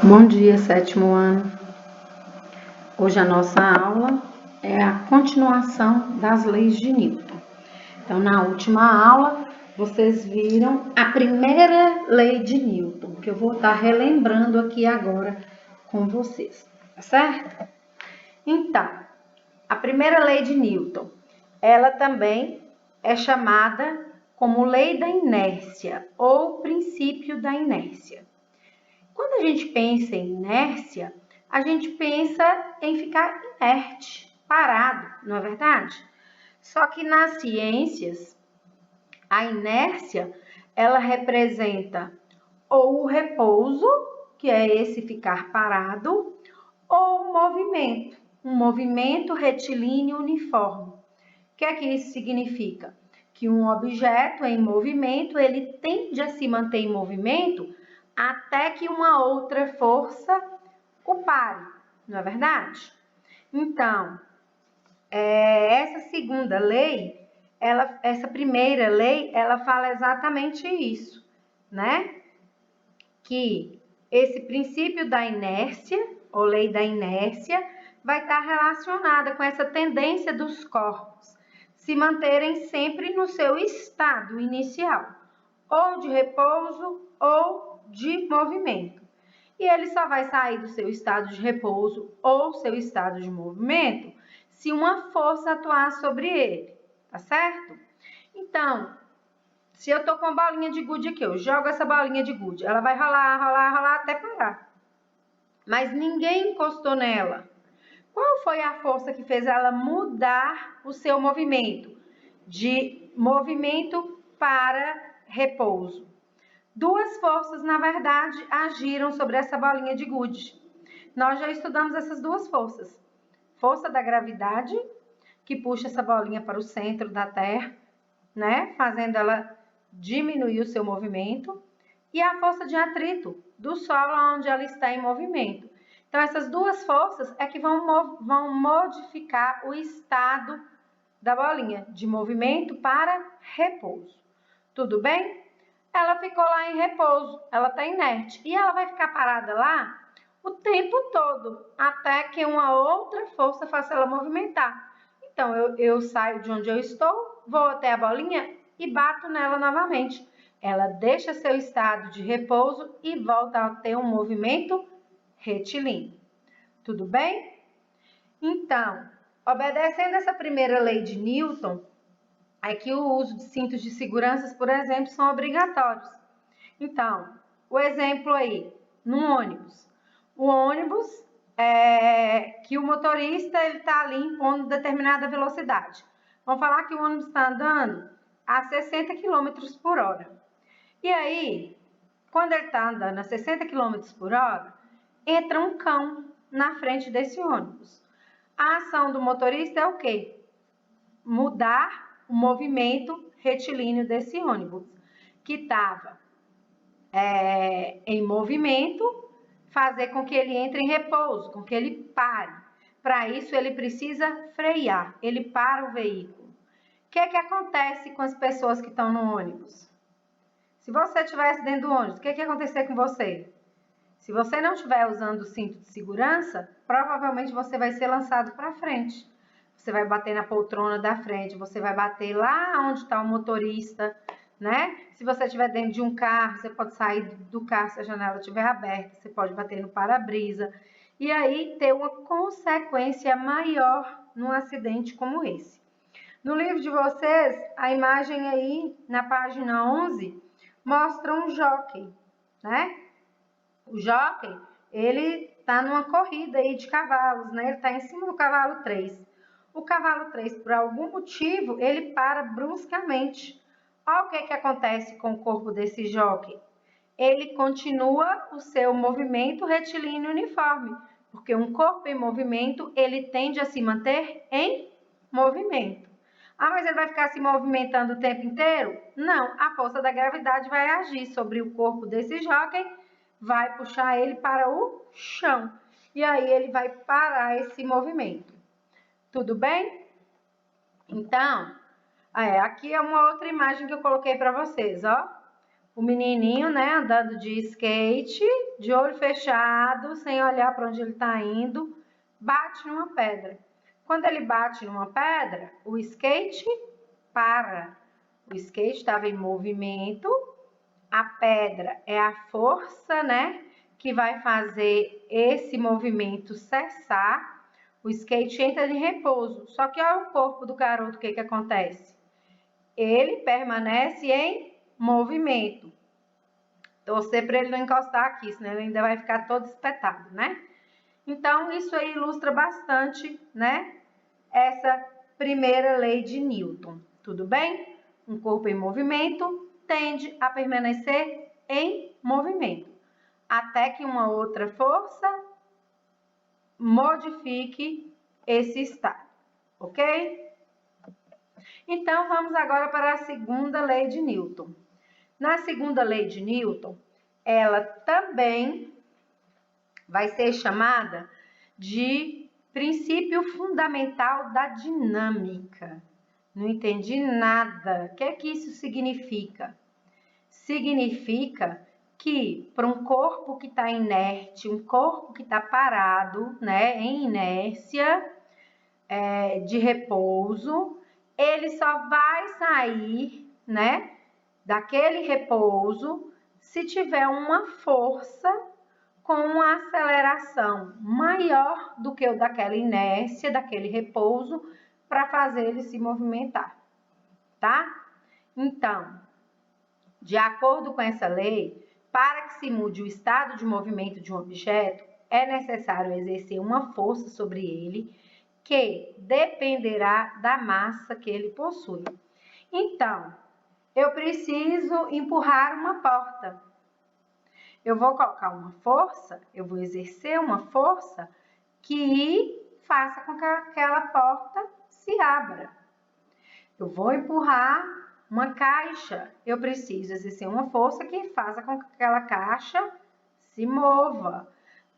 Bom dia, sétimo ano. Hoje a nossa aula é a continuação das leis de Newton. Então, na última aula, vocês viram a primeira lei de Newton, que eu vou estar relembrando aqui agora com vocês, tá certo? Então, a primeira lei de Newton, ela também é chamada como lei da inércia ou princípio da inércia. Quando a gente pensa em inércia, a gente pensa em ficar inerte, parado, não é verdade? Só que nas ciências, a inércia, ela representa ou o repouso, que é esse ficar parado, ou o movimento, um movimento retilíneo uniforme. O que é que isso significa? Que um objeto em movimento, ele tende a se manter em movimento até que uma outra força o pare, não é verdade? Então, essa segunda lei, essa primeira lei, ela fala exatamente isso, né? Que esse princípio da inércia, ou lei da inércia, vai estar relacionada com essa tendência dos corpos se manterem sempre no seu estado inicial, ou de repouso ou de movimento. E ele só vai sair do seu estado de repouso ou seu estado de movimento se uma força atuar sobre ele, tá certo? Então, se eu tô com uma bolinha de gude aqui, eu jogo essa bolinha de gude, ela vai rolar, rolar, rolar até parar. Mas ninguém encostou nela. Qual foi a força que fez ela mudar o seu movimento? De movimento para repouso. Duas forças, na verdade, agiram sobre essa bolinha de gude. Nós já estudamos essas duas forças. Força da gravidade, que puxa essa bolinha para o centro da Terra, né? Fazendo ela diminuir o seu movimento. E a força de atrito do solo, onde ela está em movimento. Então, essas duas forças é que vão modificar o estado da bolinha, de movimento para repouso. Tudo bem? Ela ficou lá em repouso, ela está inerte. E ela vai ficar parada lá o tempo todo, até que uma outra força faça ela movimentar. Então, eu saio de onde eu estou, vou até a bolinha e bato nela novamente. Ela deixa seu estado de repouso e volta a ter um movimento retilíneo. Tudo bem? Então, obedecendo essa primeira lei de Newton, é que o uso de cintos de segurança, por exemplo, são obrigatórios. Então, o exemplo aí, no ônibus. O ônibus, que o motorista está ali impondo determinada velocidade. Vamos falar que o ônibus está andando a 60 km por hora. E aí, quando ele está andando a 60 km por hora, entra um cão na frente desse ônibus. A ação do motorista é o quê? Mudar o movimento retilíneo desse ônibus, que estava em movimento, fazer com que ele entre em repouso, com que ele pare. Para isso, ele precisa frear, ele para o veículo. O que é que acontece com as pessoas que estão no ônibus? Se você estivesse dentro do ônibus, o que é que ia acontecer com você? Se você não estiver usando o cinto de segurança, provavelmente você vai ser lançado para frente. Você vai bater na poltrona da frente, você vai bater lá onde está o motorista, né? Se você estiver dentro de um carro, você pode sair do carro se a janela estiver aberta, você pode bater no para-brisa. E aí ter uma consequência maior num acidente como esse. No livro de vocês, a imagem aí na página 11 mostra um jockey, né? O jockey, ele está numa corrida aí de cavalos, né? Ele está em cima do cavalo 3. O cavalo 3, por algum motivo, ele para bruscamente. Olha o que acontece com o corpo desse jockey. Ele continua o seu movimento retilíneo uniforme, porque um corpo em movimento, ele tende a se manter em movimento. Ah, mas ele vai ficar se movimentando o tempo inteiro? Não, a força da gravidade vai agir sobre o corpo desse jockey, vai puxar ele para o chão. E aí ele vai parar esse movimento. Tudo bem? Então, aqui é uma outra imagem que eu coloquei para vocês, ó. o menininho, né, andando de skate, de olho fechado, sem olhar para onde ele está indo, bate numa pedra. Quando ele bate numa pedra, o skate para. O skate estava em movimento, a pedra é a força, né, que vai fazer esse movimento cessar. O skate entra em repouso. Só que olha o corpo do garoto, o que acontece? Ele permanece em movimento. Torcer para ele não encostar aqui, senão ele ainda vai ficar todo espetado, né? Então, isso aí ilustra bastante, né, essa primeira lei de Newton. Tudo bem? Um corpo em movimento tende a permanecer em movimento, até que uma outra força modifique esse estado, ok? Então, vamos agora para a segunda lei de Newton. Na segunda lei de Newton, ela também vai ser chamada de princípio fundamental da dinâmica. Não entendi nada. O que é que isso significa? Significa que para um corpo que está inerte, um corpo que está parado, né, em inércia, de repouso, ele só vai sair, né, daquele repouso se tiver uma força com uma aceleração maior do que o daquela inércia, daquele repouso, para fazer ele se movimentar, tá? Então, de acordo com essa lei, para que se mude o estado de movimento de um objeto, é necessário exercer uma força sobre ele que dependerá da massa que ele possui. Então, eu preciso empurrar uma porta. Eu vou colocar uma força, eu vou exercer uma força que faça com que aquela porta se abra. Eu vou empurrar uma caixa, eu preciso exercer uma força que faça com que aquela caixa se mova.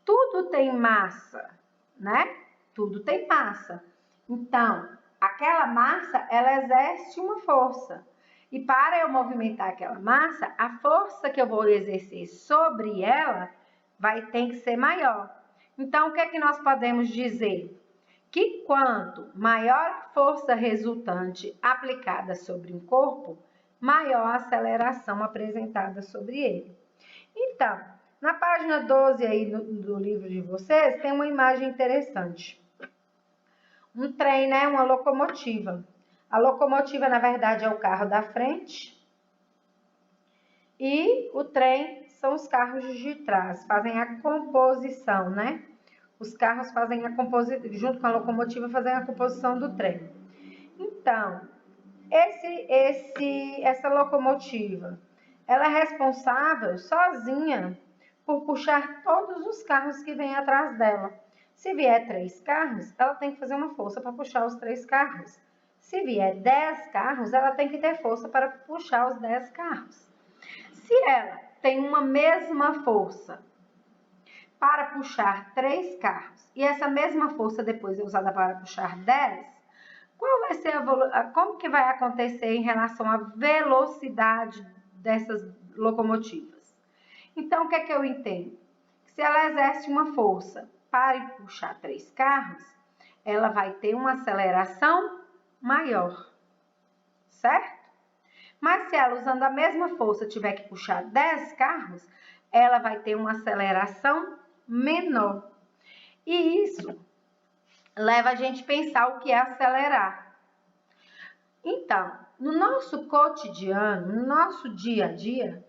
Tudo tem massa, né? Tudo tem massa. Então, aquela massa, ela exerce uma força. E para eu movimentar aquela massa, a força que eu vou exercer sobre ela tem que ser maior. Então, o que é que nós podemos dizer? Que quanto maior a força resultante aplicada sobre um corpo, maior a aceleração apresentada sobre ele. Então, na página 12 aí do livro de vocês, tem uma imagem interessante. Um trem, né? Uma locomotiva. A locomotiva, na verdade, é o carro da frente. E o trem são os carros de trás, fazem a composição, né? Os carros fazem a composição, junto com a locomotiva, fazem a composição do trem. Então, essa locomotiva, ela é responsável sozinha por puxar todos os carros que vêm atrás dela. Se vier 3 carros, ela tem que fazer uma força para puxar os 3 carros. Se vier 10 carros, ela tem que ter força para puxar os 10 carros. Se ela tem uma mesma força para puxar 3 carros e essa mesma força depois é usada para puxar 10, qual vai ser como que vai acontecer em relação à velocidade dessas locomotivas? Então, o que é que eu entendo? Se ela exerce uma força para puxar 3 carros, ela vai ter uma aceleração maior, certo? Mas se ela, usando a mesma força, tiver que puxar 10 carros, ela vai ter uma aceleração menor. E isso leva a gente a pensar o que é acelerar. Então, no nosso cotidiano, no nosso dia a dia,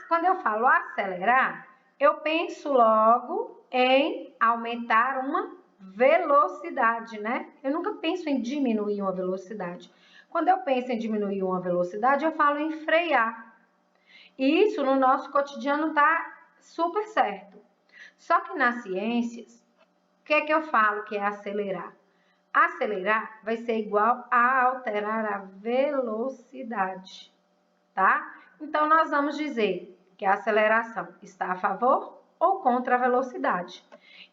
quando eu falo acelerar, eu penso logo em aumentar uma velocidade, né? Eu nunca penso em diminuir uma velocidade. Quando eu penso em diminuir uma velocidade, eu falo em frear. E isso no nosso cotidiano tá super certo. Só que nas ciências, o que é que eu falo que é acelerar? Acelerar vai ser igual a alterar a velocidade, tá? Então, nós vamos dizer que a aceleração está a favor ou contra a velocidade.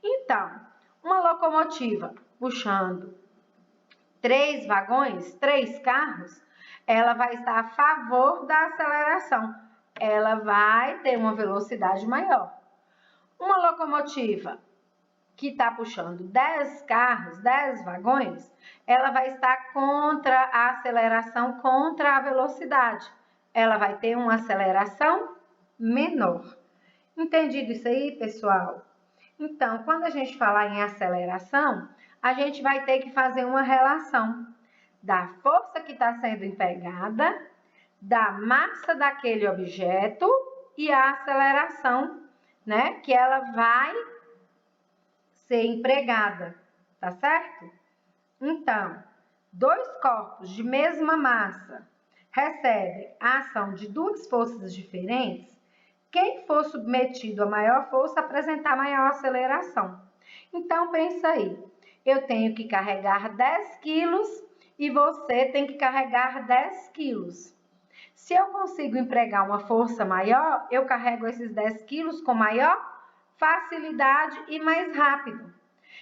Então, uma locomotiva puxando 3 vagões, 3 carros, ela vai estar a favor da aceleração. ela vai ter uma velocidade maior. Uma locomotiva que está puxando 10 carros, 10 vagões, ela vai estar contra a aceleração, contra a velocidade. Ela vai ter uma aceleração menor. Entendido isso aí, pessoal? Então, quando a gente falar em aceleração, a gente vai ter que fazer uma relação da força que está sendo empregada, da massa daquele objeto e a aceleração, né, que ela vai ser empregada, tá certo? Então, dois corpos de mesma massa recebem a ação de duas forças diferentes. Quem for submetido a maior força apresentar maior aceleração. Então, pensa aí, eu tenho que carregar 10 quilos e você tem que carregar 10 quilos. Se eu consigo empregar uma força maior, eu carrego esses 10 quilos com maior facilidade e mais rápido.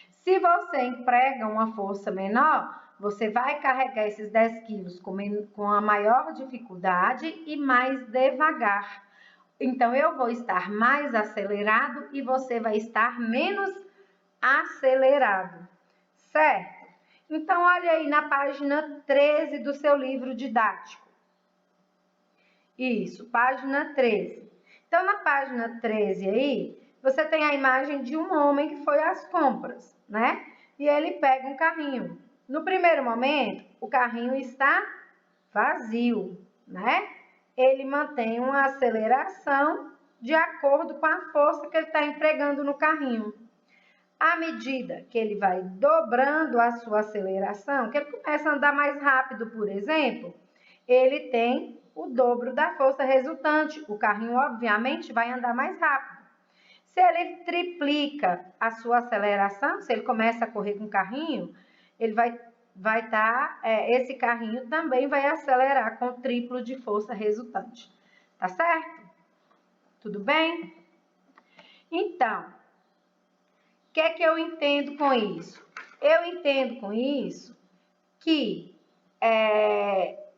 Se você emprega uma força menor, você vai carregar esses 10 quilos com a maior dificuldade e mais devagar. Então, eu vou estar mais acelerado e você vai estar menos acelerado, certo? Então, olha aí na página 13 do seu livro didático. Isso, página 13. Então, na página 13 aí, você tem a imagem de um homem que foi às compras, né? E ele pega um carrinho. No primeiro momento, o carrinho está vazio, né? Ele mantém uma aceleração de acordo com a força que ele está empregando no carrinho. À medida que ele vai dobrando a sua aceleração, que ele começa a andar mais rápido, por exemplo, ele tem o dobro da força resultante. O carrinho, obviamente, vai andar mais rápido. Se ele triplica a sua aceleração, se ele começa a correr com o carrinho, ele vai estar, esse carrinho também vai acelerar com o triplo de força resultante. Tá certo? Tudo bem? Então, o que é que eu entendo com isso? Eu entendo com isso que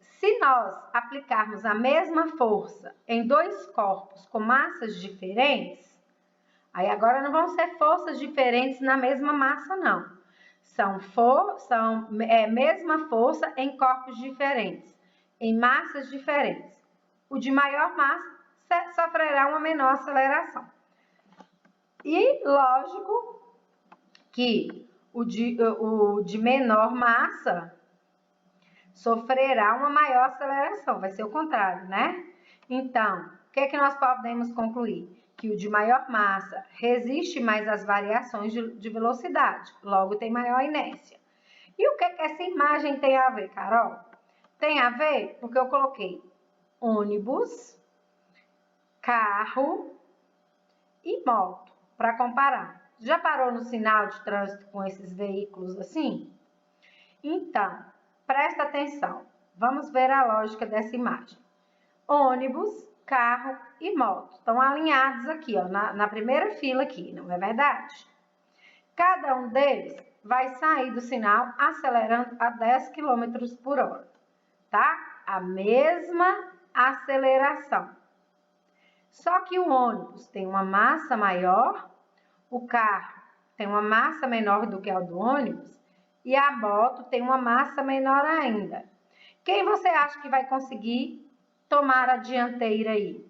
se nós aplicarmos a mesma força em dois corpos com massas diferentes, aí agora não vão ser forças diferentes na mesma massa, não. São mesma força em corpos diferentes, em massas diferentes. O de maior massa sofrerá uma menor aceleração. E lógico que o de menor massa sofrerá uma maior aceleração, vai ser o contrário, né? Então, o que é que nós podemos concluir? Que o de maior massa resiste mais às variações de velocidade, logo tem maior inércia. E o que é que essa imagem tem a ver, Carol? Tem a ver porque eu coloquei ônibus, carro e moto para comparar. Já parou no sinal de trânsito com esses veículos assim? Então, presta atenção. Vamos ver a lógica dessa imagem. Ônibus, carro e moto estão alinhados aqui, ó, na primeira fila aqui, não é verdade? Cada um deles vai sair do sinal acelerando a 10 km por hora, tá? A mesma aceleração. Só que o ônibus tem uma massa maior, o carro tem uma massa menor do que a do ônibus e a moto tem uma massa menor ainda. Quem você acha que vai conseguir tomar a dianteira aí?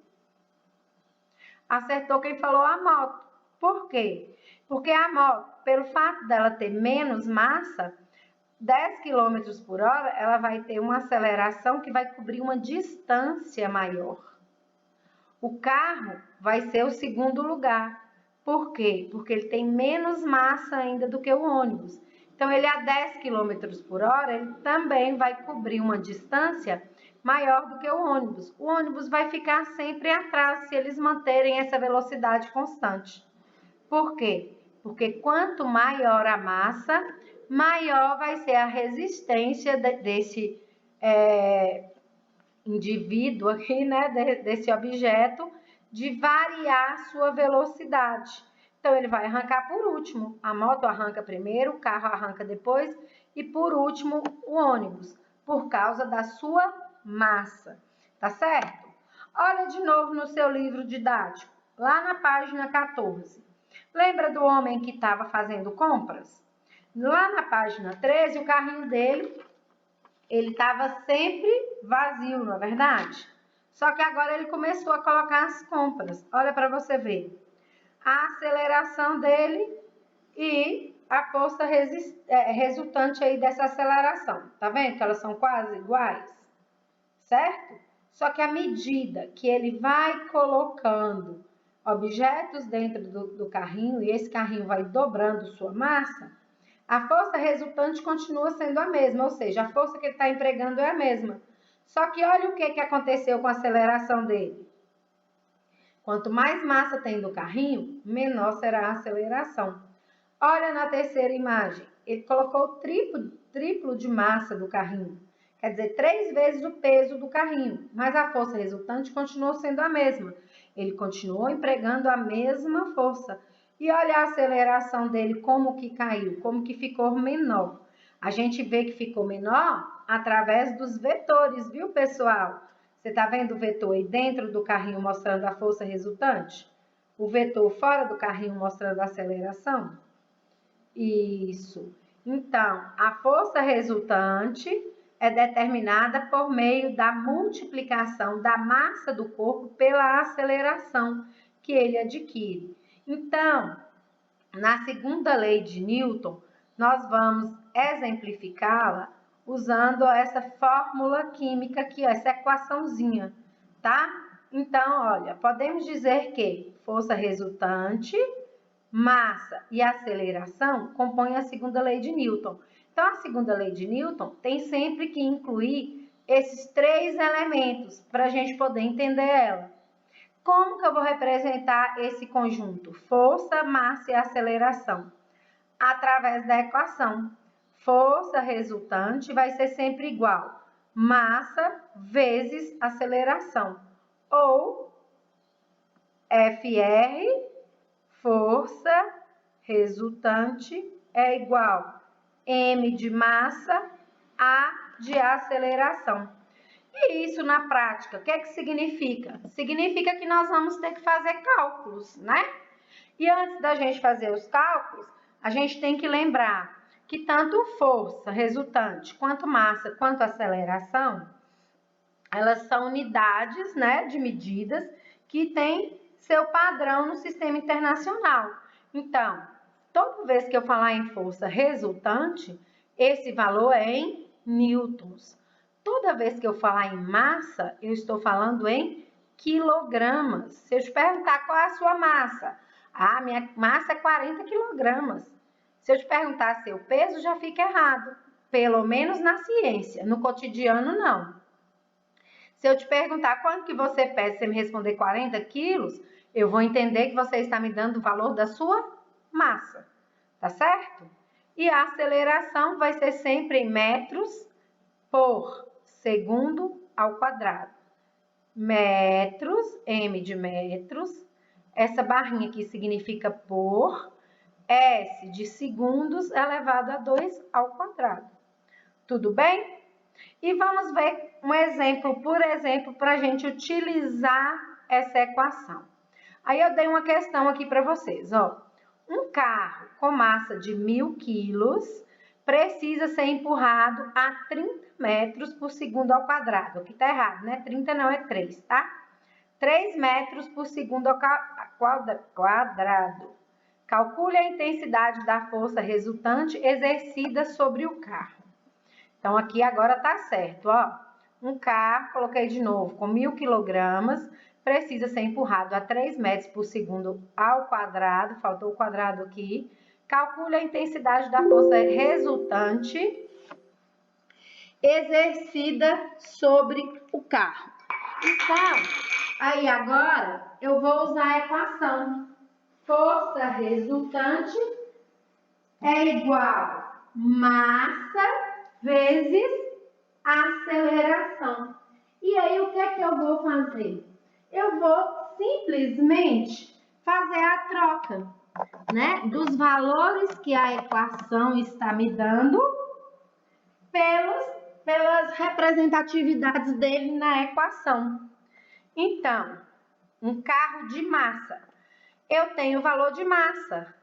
Acertou quem falou a moto. Por quê? Porque a moto, pelo fato dela ter menos massa, 10 km por hora, ela vai ter uma aceleração que vai cobrir uma distância maior. O carro vai ser o segundo lugar. Por quê? Porque ele tem menos massa ainda do que o ônibus. Então, ele a 10 km por hora, ele também vai cobrir uma distância maior do que o ônibus. O ônibus vai ficar sempre atrás se eles manterem essa velocidade constante. Por quê? Porque quanto maior a massa, maior vai ser a resistência desse indivíduo aqui, né, desse objeto, de variar sua velocidade. Então, ele vai arrancar por último. A moto arranca primeiro, o carro arranca depois e, por último, o ônibus, por causa da sua massa. Tá certo? Olha de novo no seu livro didático, lá na página 14. Lembra do homem que estava fazendo compras? Lá na página 13, o carrinho dele, ele estava sempre vazio, não é verdade? Só que agora ele começou a colocar as compras. Olha para você ver. A aceleração dele e a força resultante aí dessa aceleração. Tá vendo que elas são quase iguais? Certo? Só que à medida que ele vai colocando objetos dentro do carrinho e esse carrinho vai dobrando sua massa, a força resultante continua sendo a mesma, ou seja, a força que ele está empregando é a mesma. Só que olha o que aconteceu com a aceleração dele. Quanto mais massa tem do carrinho, menor será a aceleração. Olha na terceira imagem, ele colocou o triplo de massa do carrinho. Quer dizer, 3 vezes o peso do carrinho, mas a força resultante continuou sendo a mesma. Ele continuou empregando a mesma força. E olha a aceleração dele, como que caiu, como que ficou menor. A gente vê que ficou menor através dos vetores, viu, pessoal? Você está vendo o vetor aí dentro do carrinho mostrando a força resultante? O vetor fora do carrinho mostrando a aceleração? Isso. Então, a força resultante é determinada por meio da multiplicação da massa do corpo pela aceleração que ele adquire. Então, na segunda lei de Newton, nós vamos exemplificá-la usando essa fórmula química aqui, essa equaçãozinha, tá? Então, olha, podemos dizer que força resultante, massa e aceleração compõem a segunda lei de Newton. Então, a segunda lei de Newton tem sempre que incluir esses 3 elementos para a gente poder entender ela. Como que eu vou representar esse conjunto? Força, massa e aceleração. Através da equação. Força resultante vai ser sempre igual massa vezes aceleração. Ou FR, força resultante, é igual M de massa, A de aceleração. E isso na prática, o que é que significa? Significa que nós vamos ter que fazer cálculos, né? E antes da gente fazer os cálculos, a gente tem que lembrar que tanto força resultante, quanto massa, quanto aceleração, elas são unidades, né, de medidas que têm seu padrão no sistema internacional. Então, toda vez que eu falar em força resultante, esse valor é em newtons. Toda vez que eu falar em massa, eu estou falando em quilogramas. Se eu te perguntar qual é a sua massa, minha massa é 40 quilogramas. Se eu te perguntar seu peso, já fica errado. Pelo menos na ciência, no cotidiano não. Se eu te perguntar quanto que você pesa, você me responder 40 quilos, eu vou entender que você está me dando o valor da sua massa, tá certo? E a aceleração vai ser sempre em metros por segundo ao quadrado. Metros, M de metros, essa barrinha aqui significa por, S de segundos elevado a 2 ao quadrado. Tudo bem? E vamos ver um exemplo, por exemplo, para a gente utilizar essa equação. Aí eu dei uma questão aqui para vocês, ó. Um carro com massa de 1.000 quilos precisa ser empurrado a 30 metros por segundo ao quadrado. Aqui tá errado, né? 30 não, é 3, tá? 3 metros por segundo ao quadrado. Calcule a intensidade da força resultante exercida sobre o carro. Então, aqui agora tá certo, ó. Um carro, coloquei de novo, com 1.000 quilogramas, precisa ser empurrado a 3 metros por segundo ao quadrado, faltou o quadrado aqui. Calcule a intensidade da força resultante exercida sobre o carro. Então, aí agora eu vou usar a equação. Força resultante é igual massa vezes aceleração. E aí, o que é que eu vou fazer? Eu vou simplesmente fazer a troca, né, dos valores que a equação está me dando pelas representatividades dele na equação. Então, um carro de massa. Eu tenho o valor de massa.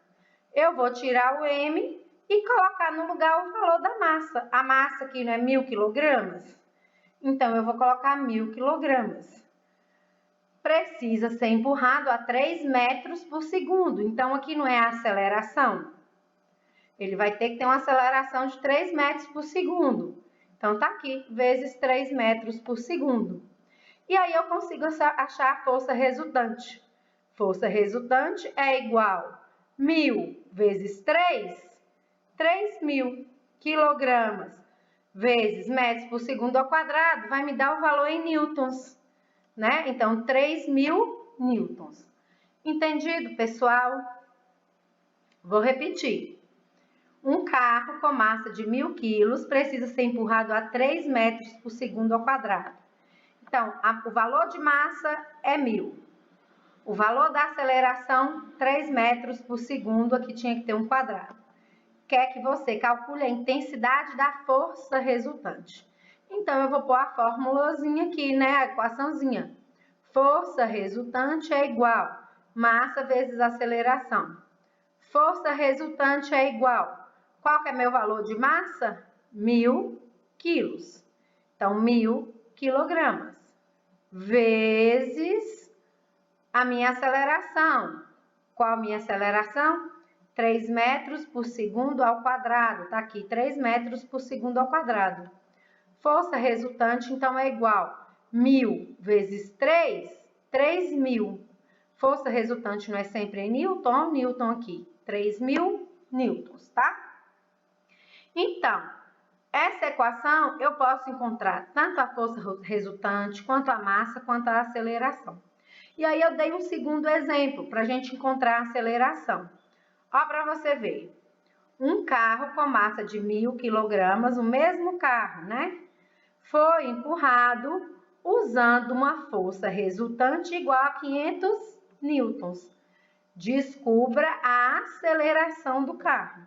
Eu vou tirar o M e colocar no lugar o valor da massa. A massa aqui não é 1.000 quilogramas? Então, eu vou colocar 1.000 quilogramas. Precisa ser empurrado a 3 metros por segundo. Então, aqui não é a aceleração. Ele vai ter que ter uma aceleração de 3 metros por segundo. Então, tá aqui, vezes 3 metros por segundo. E aí, eu consigo achar a força resultante. Força resultante é igual 1.000 vezes 3, 3.000 quilogramas, vezes metros por segundo ao quadrado, vai me dar o valor em newtons, né? Então, 3.000 newtons. Entendido, pessoal? Vou repetir. Um carro com massa de 1.000 quilos precisa ser empurrado a 3 metros por segundo ao quadrado. Então, o valor de massa é 1.000. O valor da aceleração, 3 metros por segundo, aqui tinha que ter um quadrado. Quer que você calcule a intensidade da força resultante. Então, eu vou pôr a formulazinha aqui, né? A equaçãozinha. Força resultante é igual massa vezes aceleração. Força resultante é igual. Qual que é meu valor de massa? 1.000 quilos. Então, 1.000 quilogramas. Vezes a minha aceleração. Qual a minha aceleração? 3 metros por segundo ao quadrado. Tá aqui, 3 metros por segundo ao quadrado. Força resultante, então, é igual 1.000 vezes 3, 3.000. Força resultante não é sempre em Newton, Newton aqui, 3.000 newtons, tá? Então, essa equação eu posso encontrar tanto a força resultante, quanto a massa, quanto a aceleração. E aí eu dei um segundo exemplo para a gente encontrar a aceleração. Ó, para você ver. Um carro com massa de 1.000 quilogramas, o mesmo carro, né? Foi empurrado usando uma força resultante igual a 500 newtons. Descubra a aceleração do carro.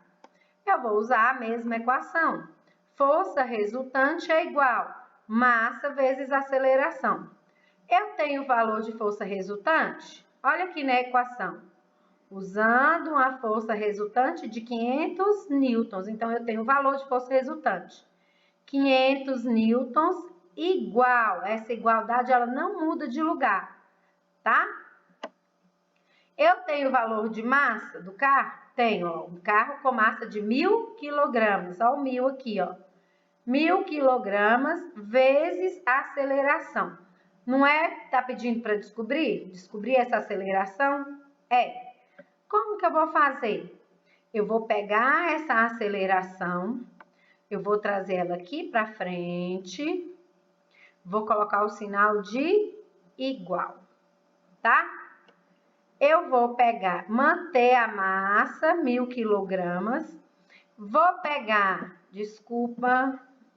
Eu vou usar a mesma equação. Força resultante é igual massa vezes aceleração. Eu tenho o valor de força resultante? Olha aqui na equação. Usando uma força resultante de 500 newtons. Então, eu tenho o valor de força resultante. 500 newtons igual. Essa igualdade, ela não muda de lugar, tá? Eu tenho o valor de massa do carro? Tenho, ó. Um carro com massa de 1.000 quilogramas. Ó, o 1.000 aqui, ó. 1.000 quilogramas vezes a aceleração. Não é? Tá pedindo para descobrir? Descobrir essa aceleração? É. Como que eu vou fazer? Eu vou pegar essa aceleração, eu vou trazer ela aqui para frente, vou colocar o sinal de igual, tá? Eu vou pegar, manter a massa, 1.000 quilogramas, vou pegar,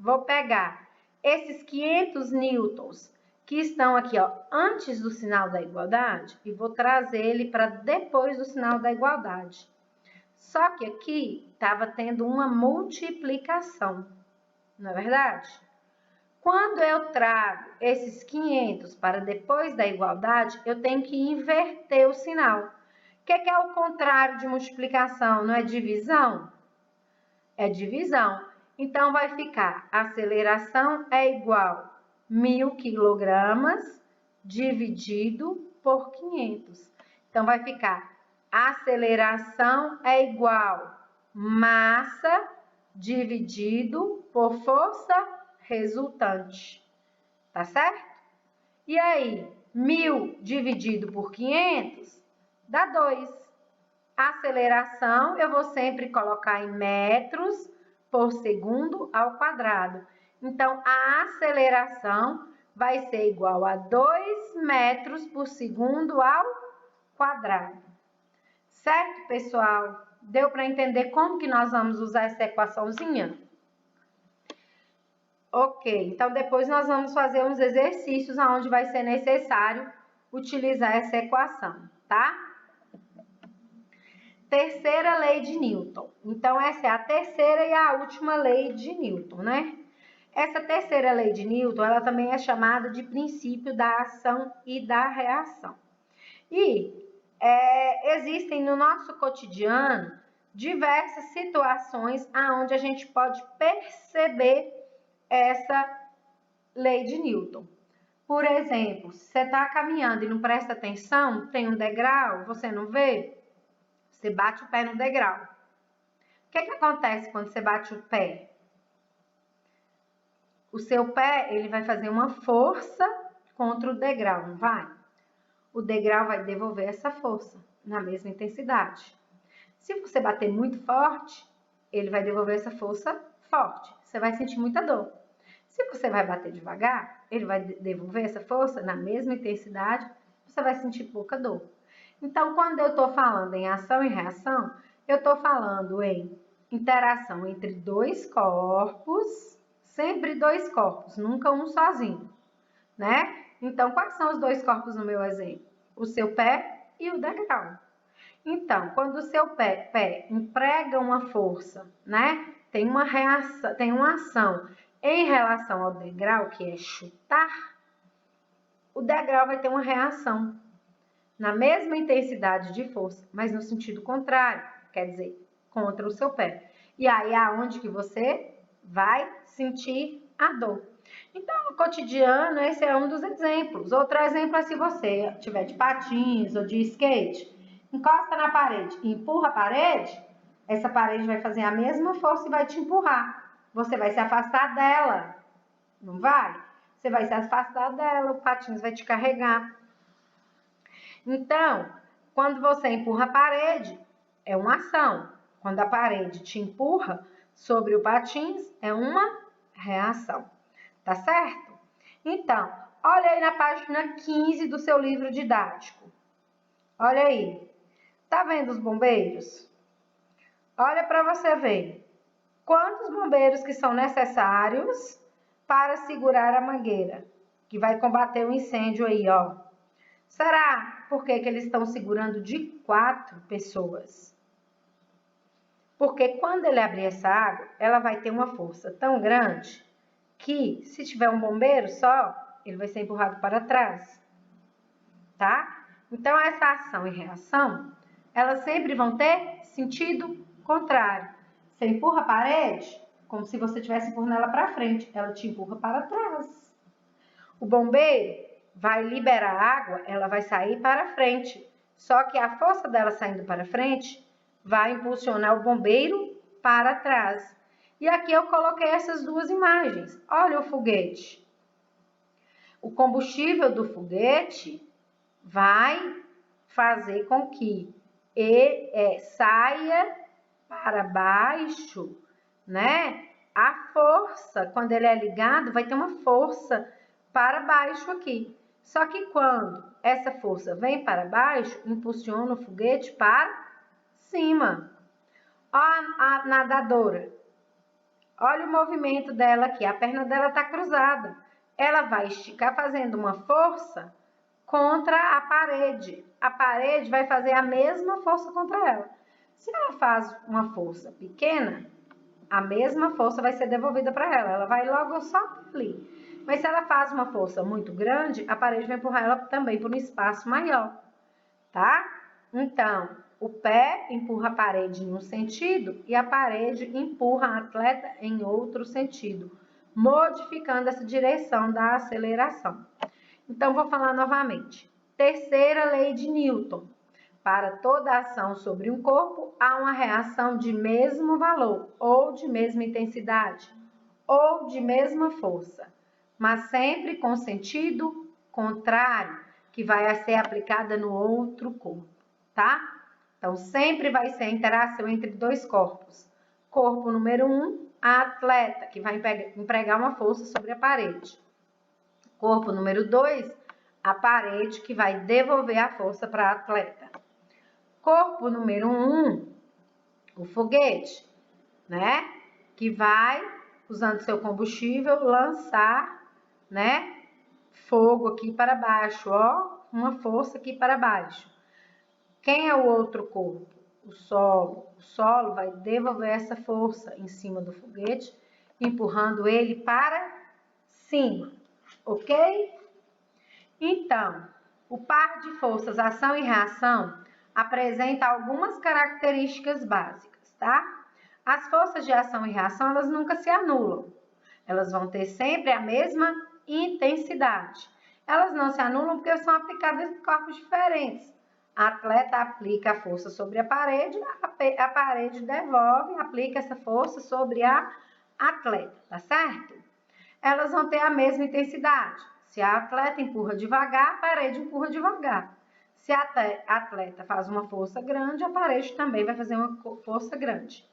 vou pegar esses 500 newtons que estão aqui, ó, antes do sinal da igualdade, e vou trazer ele para depois do sinal da igualdade. Só que aqui estava tendo uma multiplicação, não é verdade? Quando eu trago esses 500 para depois da igualdade, eu tenho que inverter o sinal. O que é o contrário de multiplicação? Não é divisão? É divisão. Então, vai ficar, a aceleração é igual 1.000 quilogramas dividido por 500. Então, vai ficar, a aceleração é igual massa dividido por força resultante. Tá certo? E aí, 1.000 dividido por 500 dá 2. A aceleração eu vou sempre colocar em metros por segundo ao quadrado. Então, a aceleração vai ser igual a 2 metros por segundo ao quadrado. Certo, pessoal? Deu para entender como que nós vamos usar essa equaçãozinha? Ok, então depois nós vamos fazer uns exercícios onde vai ser necessário utilizar essa equação, tá? Terceira lei de Newton. Então, essa é a terceira e a última lei de Newton, né? Essa terceira lei de Newton, ela também é chamada de princípio da ação e da reação. E existem no nosso cotidiano diversas situações onde a gente pode perceber essa lei de Newton. Por exemplo, se você está caminhando e não presta atenção, tem um degrau, você não vê, você bate o pé no degrau. O que acontece quando você bate o pé? O seu pé, ele vai fazer uma força contra o degrau, não vai? O degrau vai devolver essa força na mesma intensidade. Se você bater muito forte, ele vai devolver essa força forte. Você vai sentir muita dor. Se você vai bater devagar, ele vai devolver essa força na mesma intensidade, você vai sentir pouca dor. Então, quando eu estou falando em ação e reação, eu estou falando em interação entre dois corpos, sempre dois corpos, nunca um sozinho, né? Então, quais são os dois corpos no meu exemplo? O seu pé e o degrau. Então, quando o seu pé emprega uma força, né? Tem uma reação, tem uma ação em relação ao degrau, que é chutar, o degrau vai ter uma reação na mesma intensidade de força, mas no sentido contrário, quer dizer, contra o seu pé. E aí é onde que você vai sentir a dor. Então, no cotidiano, esse é um dos exemplos. Outro exemplo é se você tiver de patins ou de skate, encosta na parede e empurra a parede, essa parede vai fazer a mesma força e vai te empurrar. Você vai se afastar dela, não vai? Você vai se afastar dela, o patins vai te carregar. Então, quando você empurra a parede, é uma ação. Quando a parede te empurra sobre o patins, é uma reação. Tá certo? Então, olha aí na página 15 do seu livro didático. Olha aí. Tá vendo os bombeiros? Olha para você ver. Quantos bombeiros que são necessários para segurar a mangueira, que vai combater o incêndio aí, ó. Será por que eles estão segurando de 4 pessoas? Porque quando ele abrir essa água, ela vai ter uma força tão grande que, se tiver um bombeiro só, ele vai ser empurrado para trás, tá? Então, essa ação e reação, elas sempre vão ter sentido contrário. Você empurra a parede, como se você estivesse empurrando ela para frente, ela te empurra para trás. O bombeiro vai liberar água, ela vai sair para frente, só que a força dela saindo para frente vai impulsionar o bombeiro para trás. E aqui eu coloquei essas duas imagens. Olha o foguete. O combustível do foguete vai fazer com que ele saia para baixo, né? A força, quando ele é ligado, vai ter uma força para baixo aqui. Só que quando essa força vem para baixo, impulsiona o foguete para cima. Olha a nadadora. Olha o movimento dela aqui. A perna dela está cruzada. Ela vai esticar fazendo uma força contra a parede. A parede vai fazer a mesma força contra ela. Se ela faz uma força pequena, a mesma força vai ser devolvida para ela. Ela vai logo só ali. Mas se ela faz uma força muito grande, a parede vai empurrar ela também por um espaço maior, tá? Então, o pé empurra a parede em um sentido e a parede empurra a atleta em outro sentido, modificando essa direção da aceleração. Então, vou falar novamente. Terceira lei de Newton. Para toda ação sobre um corpo, há uma reação de mesmo valor, ou de mesma intensidade, ou de mesma força, mas sempre com sentido contrário, que vai ser aplicada no outro corpo, tá? Então, sempre vai ser a interação entre dois corpos. Corpo número 1, a atleta, que vai empregar uma força sobre a parede. Corpo número 2, a parede, que vai devolver a força para a atleta. Corpo número 1, o foguete, né? Que vai, usando seu combustível, lançar, né? Fogo aqui para baixo, ó. Uma força aqui para baixo. Quem é o outro corpo? O solo. O solo vai devolver essa força em cima do foguete empurrando ele para cima, ok? Então, o par de forças ação e reação apresenta algumas características básicas, tá? As forças de ação e reação, elas nunca se anulam. Elas vão ter sempre a mesma intensidade. Elas não se anulam porque são aplicadas em corpos diferentes. A atleta aplica a força sobre a parede devolve, aplica essa força sobre a atleta, tá certo? Elas vão ter a mesma intensidade. Se a atleta empurra devagar, a parede empurra devagar. Se a atleta faz uma força grande, a parede também vai fazer uma força grande.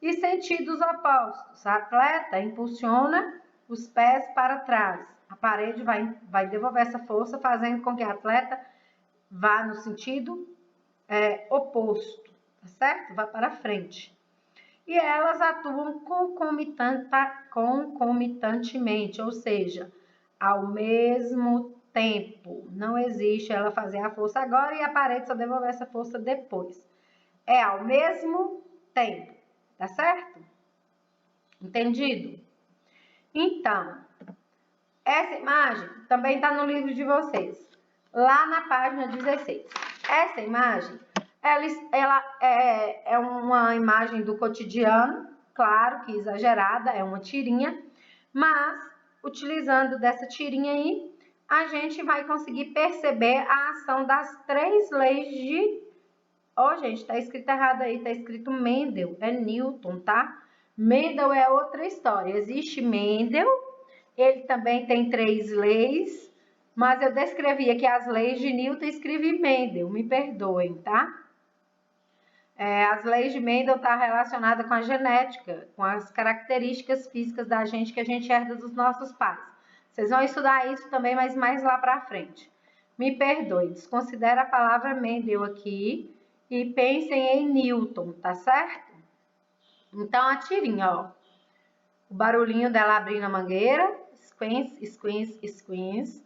E sentidos opostos. A atleta impulsiona os pés para trás. A parede vai devolver essa força, fazendo com que a atleta vá no sentido oposto, tá certo? Vá para frente. E elas atuam concomitantemente, ou seja, ao mesmo tempo. Não existe ela fazer a força agora e a parede só devolver essa força depois. É ao mesmo tempo, tá certo? Entendido? Então, essa imagem também está no livro de vocês, lá na página 16. Essa imagem, ela é uma imagem do cotidiano, claro que exagerada, é uma tirinha, mas utilizando dessa tirinha aí, a gente vai conseguir perceber a ação das 3 leis de... gente, tá escrito errado aí, tá escrito Mendel, é Newton, tá? Mendel é outra história, existe Mendel, ele também tem 3 leis, mas eu descrevi aqui as leis de Newton e escrevi Mendel, me perdoem, tá? As leis de Mendel estão relacionadas com a genética, com as características físicas da gente que a gente herda dos nossos pais. Vocês vão estudar isso também, mas mais lá para frente. Me perdoe, desconsidera a palavra Mendel aqui e pensem em Newton, tá certo? Então, a tirinha, ó. O barulhinho dela abrindo a mangueira, squeeze, squeeze, squeeze.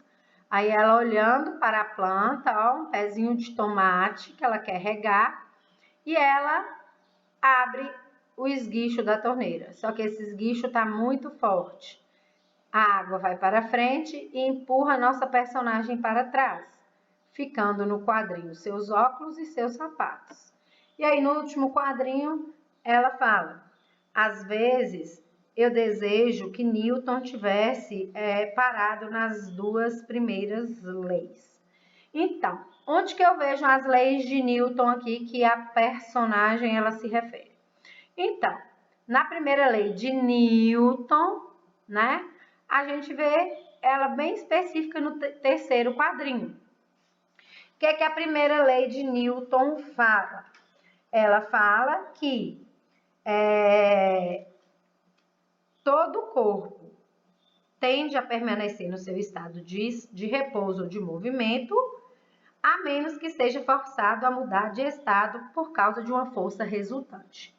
Aí ela olhando para a planta, ó, um pezinho de tomate que ela quer regar. E ela abre o esguicho da torneira. Só que esse esguicho está muito forte. A água vai para frente e empurra a nossa personagem para trás, ficando no quadrinho seus óculos e seus sapatos. E aí no último quadrinho ela fala: às vezes eu desejo que Newton tivesse parado nas 2 primeiras leis. Então, onde que eu vejo as leis de Newton aqui que a personagem ela se refere? Então, na primeira lei de Newton, né? A gente vê ela bem específica no terceiro quadrinho. O que é que a primeira lei de Newton fala? Ela fala que todo o corpo tende a permanecer no seu estado de repouso ou de movimento, a menos que esteja forçado a mudar de estado por causa de uma força resultante.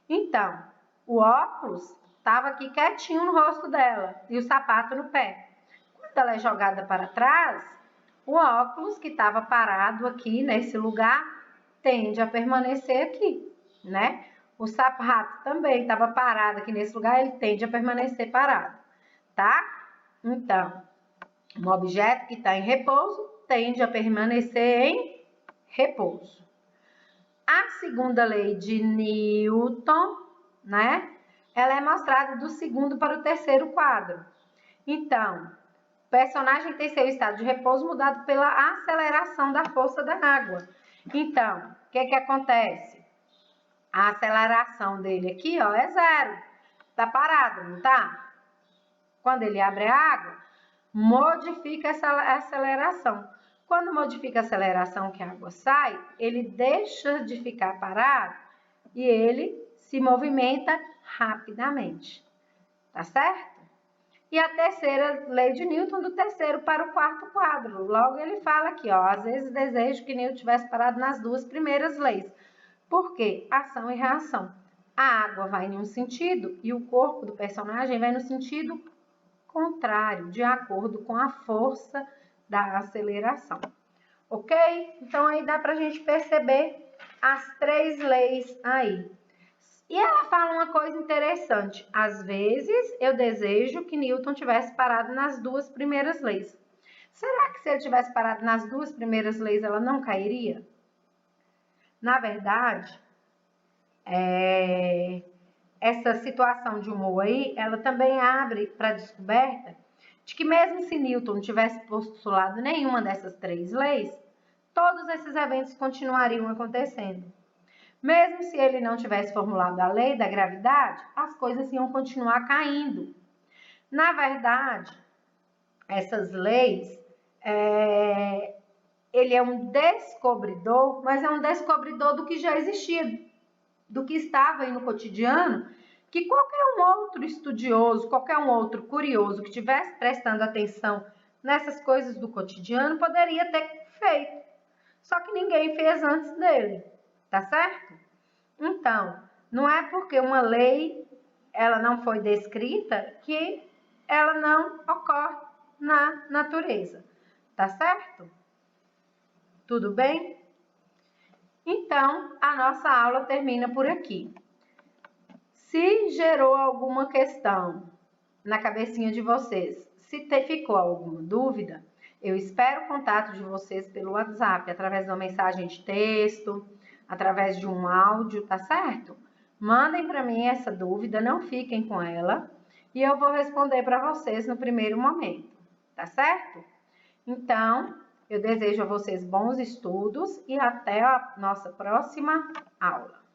Então, o óculos estava aqui quietinho no rosto dela e o sapato no pé. Quando ela é jogada para trás, o óculos que estava parado aqui nesse lugar tende a permanecer aqui, né? O sapato também estava parado aqui nesse lugar, ele tende a permanecer parado, tá? Então, um objeto que está em repouso tende a permanecer em repouso. A segunda lei de Newton, né? Ela é mostrada do segundo para o terceiro quadro. Então, o personagem tem seu estado de repouso mudado pela aceleração da força da água. Então, o que acontece? A aceleração dele aqui, ó, é 0. Tá parado, não tá? Quando ele abre a água, modifica essa aceleração. Quando modifica a aceleração que a água sai, ele deixa de ficar parado e ele se movimenta rapidamente. Tá certo? E a terceira lei de Newton, do terceiro para o quarto quadro. Logo ele fala aqui, ó, às vezes desejo que Newton tivesse parado nas 2 primeiras leis. Por quê? Ação e reação. A água vai em um sentido e o corpo do personagem vai no sentido contrário, de acordo com a força da aceleração. Ok? Então, aí dá para a gente perceber as 3 leis aí. E ela fala uma coisa interessante. Às vezes, eu desejo que Newton tivesse parado nas 2 primeiras leis. Será que se ele tivesse parado nas 2 primeiras leis, ela não cairia? Na verdade, essa situação de humor aí, ela também abre para a descoberta de que mesmo se Newton não tivesse postulado nenhuma dessas 3 leis, todos esses eventos continuariam acontecendo. Mesmo se ele não tivesse formulado a lei da gravidade, as coisas iam continuar caindo. Na verdade, essas leis, ele é um descobridor, mas é um descobridor do que já existia, do que estava aí no cotidiano, que qualquer um outro estudioso, qualquer um outro curioso que estivesse prestando atenção nessas coisas do cotidiano poderia ter feito. Só que ninguém fez antes dele, tá certo? Então, não é porque uma lei ela não foi descrita que ela não ocorre na natureza, tá certo? Tudo bem? Então, a nossa aula termina por aqui. Se gerou alguma questão na cabecinha de vocês, se ficou alguma dúvida, eu espero o contato de vocês pelo WhatsApp, através de uma mensagem de texto, através de um áudio, tá certo? Mandem para mim essa dúvida, não fiquem com ela, e eu vou responder para vocês no primeiro momento, tá certo? Então, eu desejo a vocês bons estudos e até a nossa próxima aula.